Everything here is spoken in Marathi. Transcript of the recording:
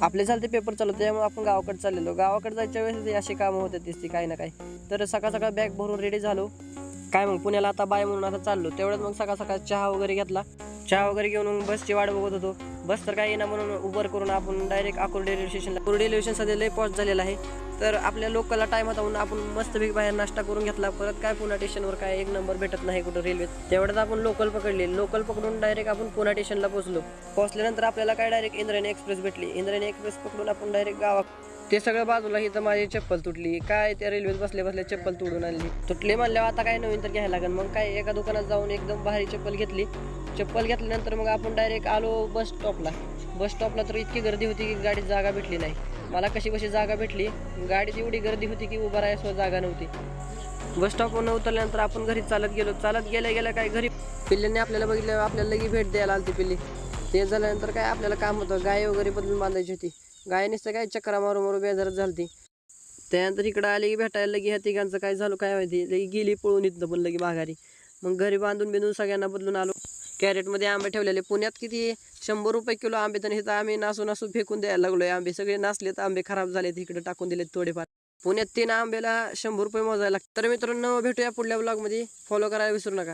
आपले चालते पेपर चालू त्यामुळे आपण गावाकडे चाललेलो. गावाकडे जायच्या वेळेस अशी कामं होतात दिसते काही ना काही. तर सकाळ सकाळ बॅग भरून रेडी झालो. काय मग पुण्याला आता बाय म्हणून आता चाललो. तेवढ्यात मग सकाळ सकाळ चहा वगैरे घेतला. चहा वगैरे घेऊन मग बसची वाट बघत होतो. बस तर काही येणार म्हणून उबर करून आपण डायरेक्ट अकोला रेल्वे स्टेशनला. रेल्वे स्टेशन सध्या लय पॉस्ट झालेला आहे. तर आपल्या लोकलला टाइम होता म्हणून आपण मस्तपैकी बाहेर नाश्ता करून घेतला. परत काय पुणे स्टेशनवर काय एक नंबर भेटत नाही कुठं रेल्वेत. तेवढ्यात आपण लोकल पकडली. लोकल पकडून डायरेक्ट आपण पुणे स्टेशनला पोहोचलो. पोहोचल्यानंतर आपल्याला काय डायरेक्ट इंद्रायणी एक्सप्रेस भेटली. इंद्रायणी एक्सप्रेस पकडून आपण डायरेक्ट गावात. ते सगळं बाजूला इथं माझी चप्पल तुटली. काय त्या रेल्वेत बसल्या बसल्या चप्पल तोडून आणली. तुटली म्हणल्यावर आता काय नवीन तर घ्यायला लागेल. मग काय एका दुकानात जाऊन एकदम भारी चप्पल घेतली. चप्पल घेतल्यानंतर मग आपण डायरेक्ट आलो बस स्टॉपला. बस स्टॉपला तर इतकी गर्दी होती की गाडीत जागा भेटली नाही. मला कशी कशी जागा भेटली. गाडीत एवढी गर्दी होती की उभा राहायला जागा नव्हती. बस स्टॉपवरून उतरल्यानंतर आपण घरी चालत गेलो. चालत गेल्या गेल्या काय घरी पिल्ल्यांनी आपल्याला बघितलं. आपल्याला लगी भेट द्यायला आली ती पिल्ली. ते झाल्यानंतर काय आपल्याला काम होतं. गाय वगैरे बदलून बांधायची होती. गाय नुसतं काय चक्रा मारू मारू बेजारच झालती. त्यानंतर इकडं आली की भेटायला लगी ह्या तिघांचं काय झालं काय माहिती. लगी गेली पळून इथनं पण लगी माघारी. मग घरी बांधून बिंधून सगळ्यांना बदलून आलो. कॅरेटमध्ये आंबे ठेवलेले. पुण्यात किती 100 रुपये किलो आंबे. तर इथं आम्ही नासून फेकून द्यायला लागलोय आंबे. सगळे नासलेत आंबे, खराब झालेत, इकडे टाकून दिलेत थोडेफार. पुण्यात 3 आंब्याला 100 रुपये मोजायला लागतात. तर मित्रांनो भेटूया पुढल्या ब्लॉगमध्ये. फॉलो करायला विसरू नका.